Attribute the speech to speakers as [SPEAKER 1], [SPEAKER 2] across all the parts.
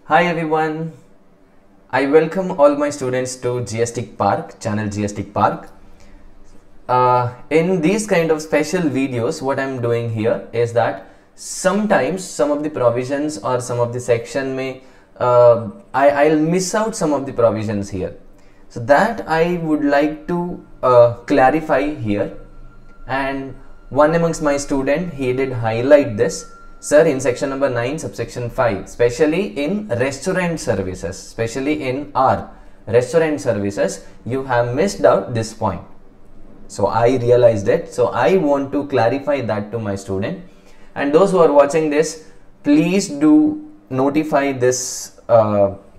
[SPEAKER 1] Hi everyone, I welcome all my students to icpark, channel icpark. In these kind of special videos, what I'm doing here is that sometimes some of the provisions or some of the section may, I'll miss out some of the provisions here. So that I would like to clarify here, and one amongst my student, he did highlight this. Sir, in section number 9, subsection 5, especially in restaurant services, especially in R, restaurant services, you have missed out this point. So I realized it. So I want to clarify that to my student. And those who are watching this, please do notify this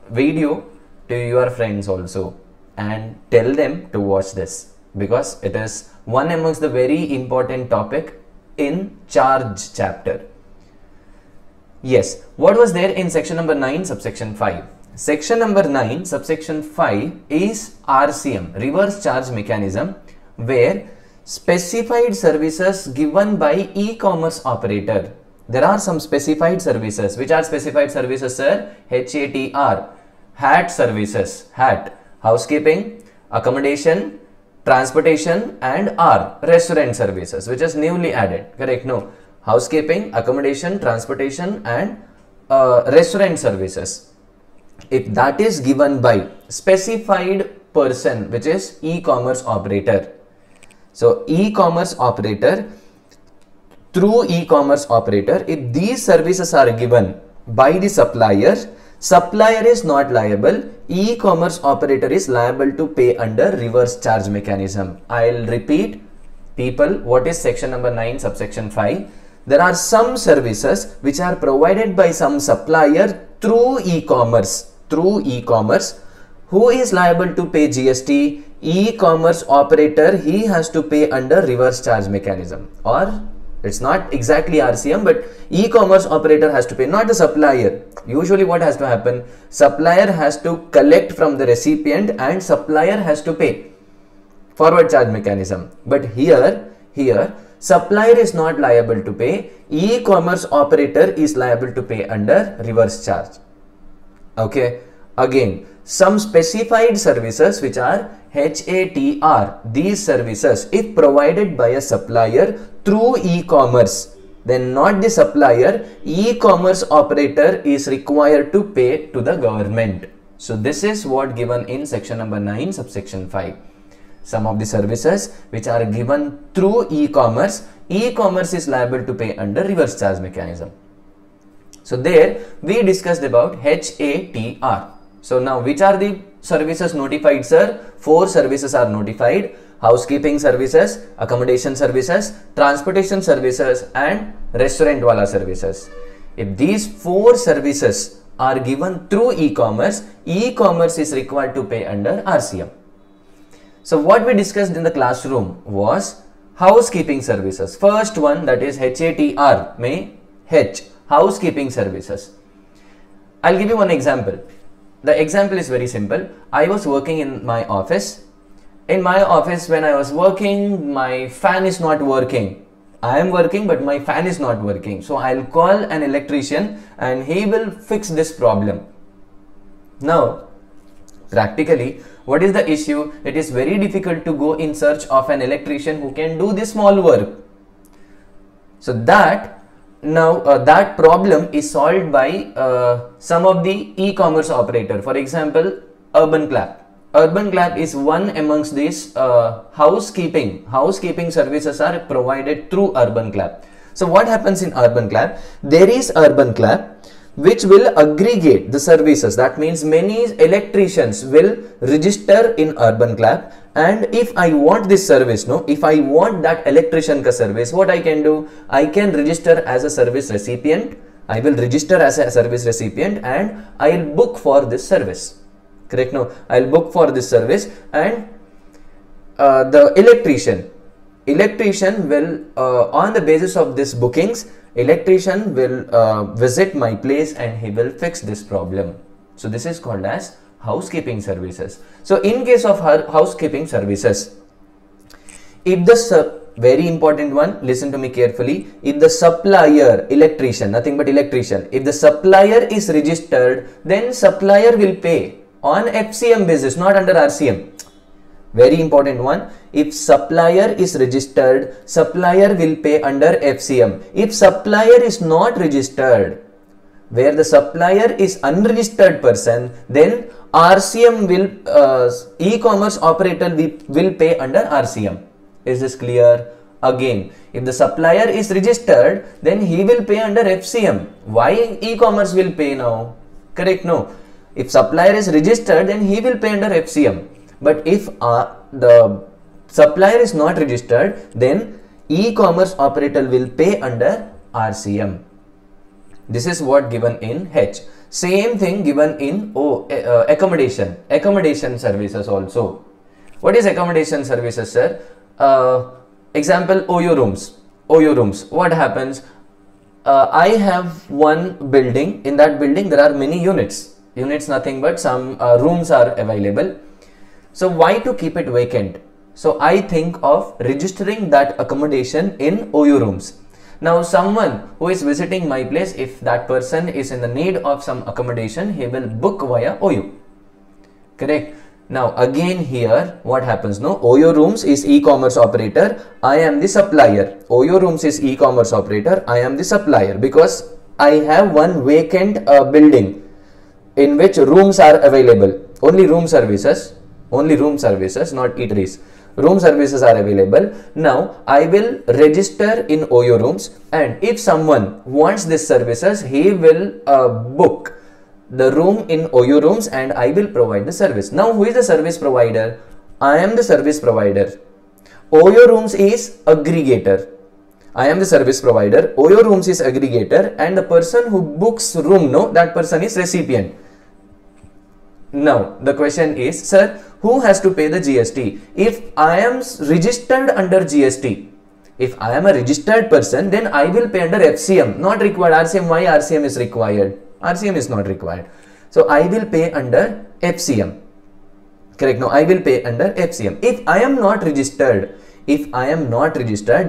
[SPEAKER 1] video to your friends also and tell them to watch this, because it is one amongst the very important topic in charge chapter. Yes, what was there in section number 9, subsection 5? Section number 9, subsection 5 is RCM, reverse charge mechanism, where specified services given by e-commerce operator. There are some specified services. Which are specified services, sir? HATR, HAT services, HAT, housekeeping, accommodation, transportation, and R, restaurant services, which is newly added. Correct? No. Housekeeping, accommodation, transportation, and restaurant services. If that is given by specified person, which is e-commerce operator. So e-commerce operator, through e-commerce operator, if these services are given by the supplier, supplier is not liable, e-commerce operator is liable to pay under reverse charge mechanism. I'll repeat, people, what is section number 9, subsection 5? There are some services which are provided by some supplier through e-commerce. Who is liable to pay GST? E-commerce operator, he has to pay under reverse charge mechanism. Or it's not exactly RCM, but e-commerce operator has to pay, not the supplier. Usually what has to happen? Supplier has to collect from the recipient and supplier has to pay. Forward charge mechanism. But here supplier is not liable to pay, e-commerce operator is liable to pay under reverse charge. Okay, again, some specified services which are HATR, these services, if provided by a supplier through e-commerce, then not the supplier, e-commerce operator is required to pay to the government. So this is what given in section number 9, subsection 5. Some of the services which are given through e-commerce, e-commerce is liable to pay under reverse charge mechanism. So there we discussed about HATR. So now which are the services notified, sir? 4 services are notified: housekeeping services, accommodation services, transportation services, and restaurant wala services. If these 4 services are given through e-commerce, e-commerce is required to pay under RCM. So what we discussed in the classroom was housekeeping services. First one, that is HATR, housekeeping services. I'll give you one example. The example is very simple. I was working in my office. In my office, when I was working, my fan is not working. I am working, but my fan is not working. So I'll call an electrician and he will fix this problem. Now, practically, what is the issue? It is very difficult to go in search of an electrician who can do this small work. So that that problem is solved by some of the e-commerce operator. For example, Urban Clap. Urban Clap is one amongst these housekeeping services are provided through Urban Clap. So what happens in Urban Clap? There is Urban Clap which will aggregate the services. That means many electricians will register in Urban Clap, and if I want this service, if I want that electrician ka service, what I can do? I can register as a service recipient. I will register as a service recipient and I'll book for this service. Correct? No, I'll book for this service, and the electrician will on the basis of this bookings, electrician will visit my place and he will fix this problem. So this is called as housekeeping services. So in case of housekeeping services, if very important one, listen to me carefully. If the supplier, electrician, nothing but electrician, if the supplier is registered, then supplier will pay on FCM basis, not under RCM. Very important one. If supplier is registered, supplier will pay under FCM. If supplier is not registered, where the supplier is unregistered person, then RCM will, e-commerce operator will pay under RCM. Is this clear? Again, if the supplier is registered, then he will pay under FCM. Why e-commerce will pay now? Correct? No. If supplier is registered, then he will pay under FCM. But if the supplier is not registered, then e-commerce operator will pay under RCM. This is what given in H. Same thing given in accommodation services also. What is accommodation services, sir? Example, OYO rooms. What happens? I have one building. In that building, there are many units. Nothing but some rooms are available. So why to keep it vacant? So I think of registering that accommodation in OYO rooms. Now someone who is visiting my place, if that person is in the need of some accommodation, he will book via OYO. Correct? Now again here what happens? No, OYO rooms is e-commerce operator, I am the supplier. OYO rooms is e-commerce operator, I am the supplier, because I have one vacant building in which rooms are available. Only room services, not eateries. Room services are available. Now I will register in OYO rooms, and if someone wants these services, he will book the room in OYO rooms and I will provide the service. Now who is the service provider? I am the service provider. OYO rooms is aggregator. I am the service provider. OYO rooms is aggregator, and the person who books room, no, that person is recipient. Now the question is, sir, who has to pay the GST? If I am registered under GST, if I am a registered person, then I will pay under FCM, not required RCM. Why RCM is required? RCM is not required. So I will pay under FCM. Correct? No, I will pay under FCM. If I am not registered,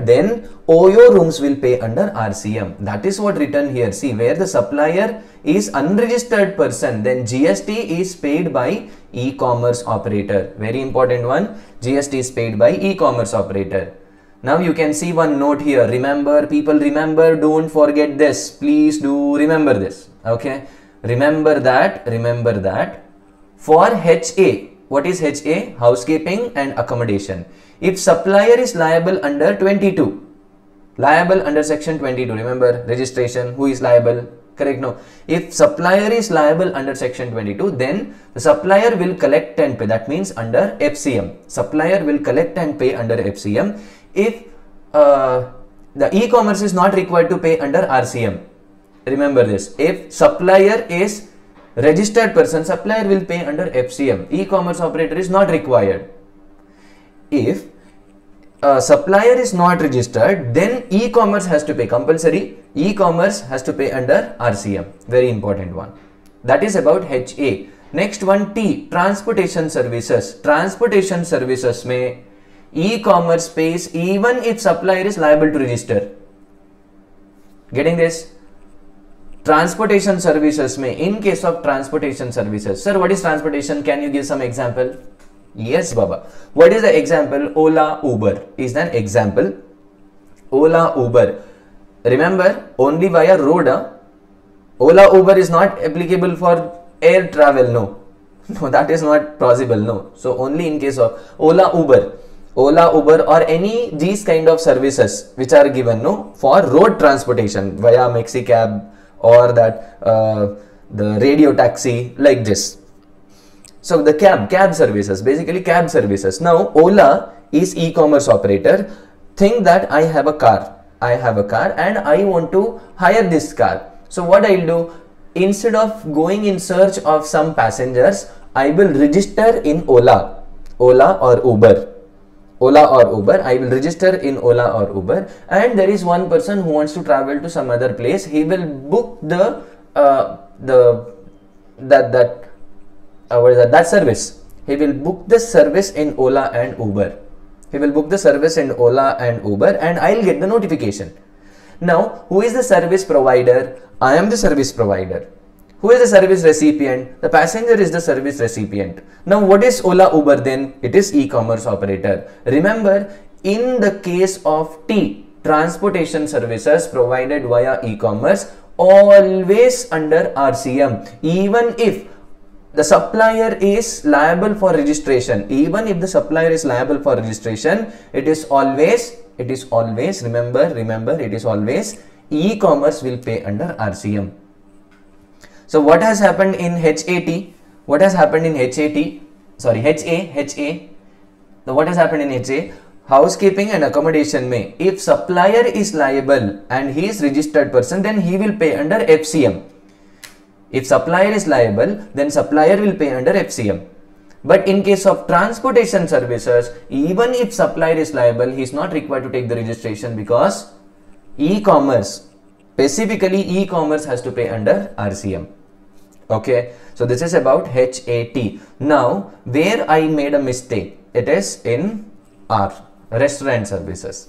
[SPEAKER 1] then OYO rooms will pay under RCM. That is what written here. See, where the supplier is unregistered person, then GST is paid by e-commerce operator. Very important one. GST is paid by e-commerce operator. Now you can see one note here. Remember, people, remember, don't forget this. Please do remember this. Okay. Remember that. For HA, what is HA? Housekeeping and accommodation. If supplier is liable under 22, liable under section 22, remember registration, who is liable? Correct? No. If supplier is liable under section 22, then the supplier will collect and pay. That means under FCM. Supplier will collect and pay under FCM. If the e-commerce is not required to pay under RCM. Remember this. If supplier is registered person, supplier will pay under FCM. E-commerce operator is not required. If supplier is not registered, then e-commerce has to pay compulsory. E-commerce has to pay under RCM. Very important one. That is about HA. Next one, T, transportation services. Transportation services may e-commerce pays even if supplier is liable to register. Getting this? Transportation services may, in case of transportation services. Sir, what is transportation? Can you give some example? Yes, Baba. What is the example? Ola, Uber is an example. Ola, Uber. Remember, only via road. Ola, Uber is not applicable for air travel. No, that is not possible. No. So only in case of Ola, Uber or any these kind of services which are given, no, for road transportation via maxi cab or that the radio taxi, like this. So the cab services, basically cab services. Now Ola is e-commerce operator. Think that I have a car and I want to hire this car. So what I'll do, instead of going in search of some passengers, I will register in Ola or Uber. I will register in Ola or Uber, and there is one person who wants to travel to some other place. He will book that service. He will book this service in Ola and Uber. He will book the service in Ola and Uber and I'll get the notification. Now, who is the service provider? I am the service provider. Who is the service recipient? The passenger is the service recipient. Now, what is Ola Uber then? It is e-commerce operator. Remember, in the case of T, transportation services provided via e-commerce, always under RCM. Even if the supplier is liable for registration, even if the supplier is liable for registration, it is always, remember, it is always e-commerce will pay under RCM. So what has happened in HAT? What has happened in HAT? Sorry, HA. So what has happened in HA? Housekeeping and accommodation may, if supplier is liable and he is registered person, then he will pay under FCM. If supplier is liable, then supplier will pay under FCM. But in case of transportation services, even if supplier is liable, he is not required to take the registration because e-commerce, specifically e-commerce has to pay under RCM. Okay, so this is about HAT. Now, where I made a mistake, it is in R, restaurant services.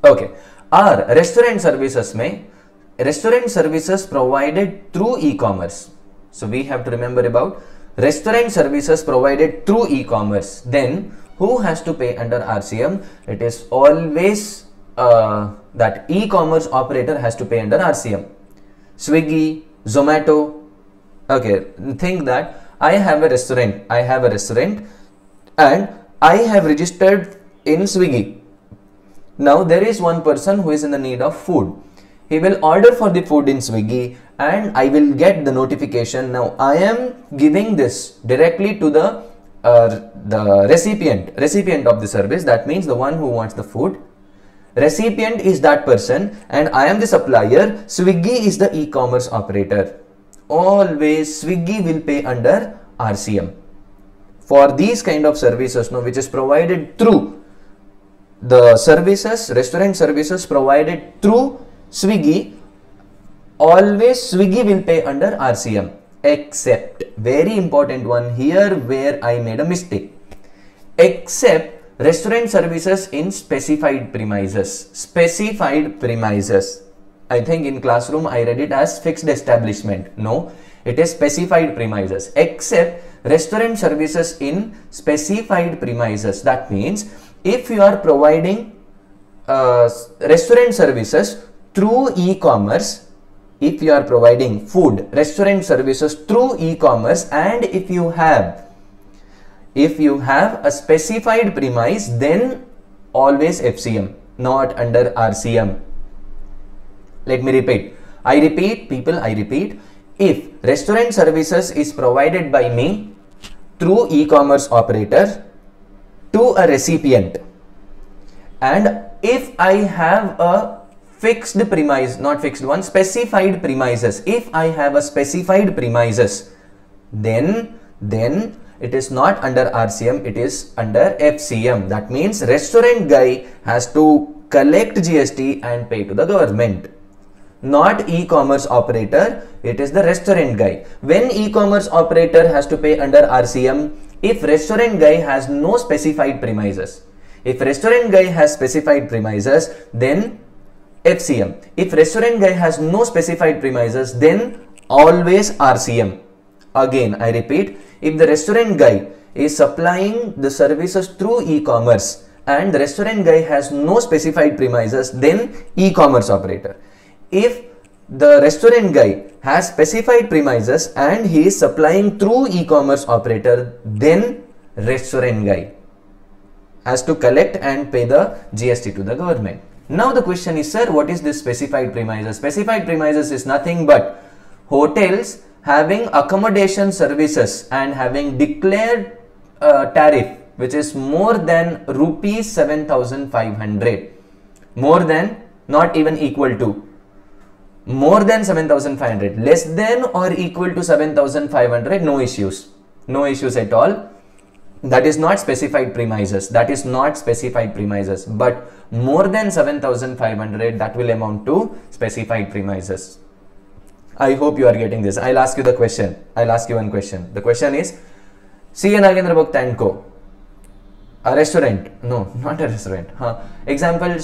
[SPEAKER 1] Okay, R, restaurant services may, restaurant services provided through e-commerce. So we have to remember about restaurant services provided through e-commerce. Then who has to pay under RCM? It is always that e-commerce operator has to pay under RCM. Swiggy, Zomato. Okay, think that I have a restaurant and I have registered in Swiggy. Now there is one person who is in the need of food. He will order for the food in Swiggy and I will get the notification. Now I am giving this directly to the recipient of the service. That means the one who wants the food. Recipient is that person and I am the supplier. Swiggy is the e-commerce operator. Always Swiggy will pay under RCM. For these kind of services, now, which is provided through the services, restaurant services provided through Swiggy, always Swiggy will pay under RCM, except, very important one here where I made a mistake, except restaurant services in specified premises. Specified premises. I think in classroom I read it as fixed establishment. No, it is specified premises. Except restaurant services in specified premises. That means if you are providing restaurant services through e-commerce, if you are providing food, restaurant services through e-commerce, and if you have a specified premise, then always FCM, not under RCM. Let me repeat. I repeat. If restaurant services is provided by me through e-commerce operator to a recipient, and if I have a fixed premise, not fixed one, specified premises, if I have a specified premises, then it is not under RCM, it is under FCM. That means restaurant guy has to collect GST and pay to the government. Not e-commerce operator, it is the restaurant guy. When e-commerce operator has to pay under RCM, if restaurant guy has no specified premises. If restaurant guy has specified premises, then FCM. If restaurant guy has no specified premises, then always RCM. Again, I repeat, if the restaurant guy is supplying the services through e-commerce and the restaurant guy has no specified premises, then e-commerce operator. If the restaurant guy has specified premises and he is supplying through e-commerce operator, then restaurant guy has to collect and pay the GST to the government. Now the question is, sir, what is this specified premises? Specified premises is nothing but hotels having accommodation services and having declared tariff which is more than rupees 7,500, more than, not even equal to, more than 7,500, less than or equal to 7,500, no issues at all. That is not specified premises. That is not specified premises. But more than 7,500, that will amount to specified premises. I hope you are getting this. I'll ask you the question. I'll ask you one question. The question is, C. N. Nagendra Bhakt & Co. A restaurant, no, not a restaurant. Example,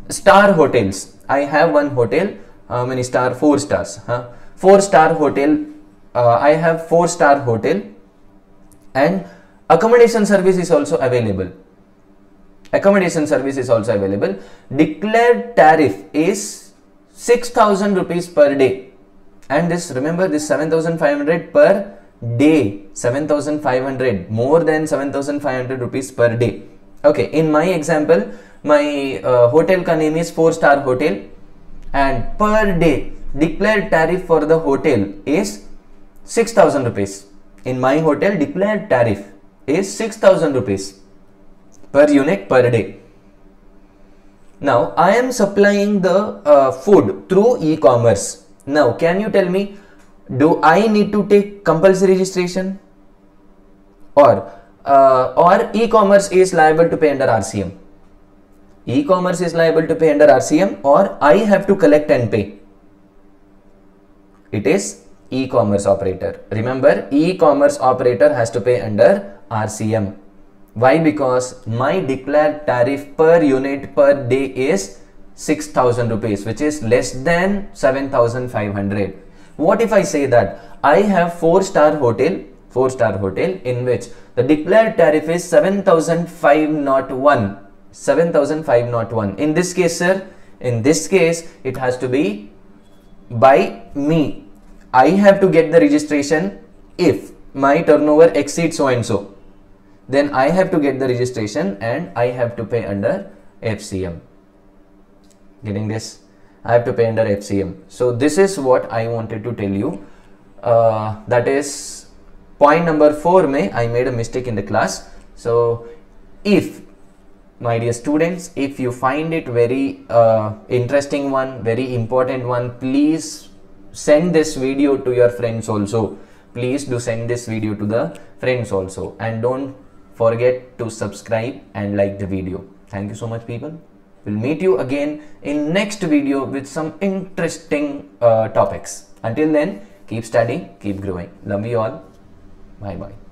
[SPEAKER 1] star hotels. I have one hotel. How many star? 4 stars. 4-star hotel. I have 4-star hotel, and accommodation service is also available. Accommodation service is also available. Declared tariff is 6,000 rupees per day, and this, remember, this 7,500 per day, 7,500, more than 7,500 rupees per day. Okay, in my example, my hotel ka name is 4-star hotel, and per day declared tariff for the hotel is 6,000 rupees. In my hotel, declared tariff is 6,000 rupees per unit per day. Now I am supplying the food through e-commerce. Now can you tell me, do I need to take compulsory registration, or e-commerce is liable to pay under RCM? E-commerce is liable to pay under RCM, or I have to collect and pay? It is e-commerce operator. Remember, e-commerce operator has to pay under RCM. Why? Because my declared tariff per unit per day is 6,000 rupees, which is less than 7,500. What if I say that I have 4-star hotel in which the declared tariff is 7,501. 7,501. In this case, sir, in this case, it has to be by me. I have to get the registration. If my turnover exceeds so and so, then I have to get the registration and I have to pay under FCM. Getting this? I have to pay under FCM. So this is what I wanted to tell you. That is point number 4. I made a mistake in the class. So if, my dear students, if you find it very interesting one, very important one, please send this video to your friends also. Please do send this video to the friends also, and don't forget to subscribe and like the video. Thank you so much, people. We'll meet you again in next video with some interesting topics. Until then, keep studying, keep growing. Love you all. Bye bye.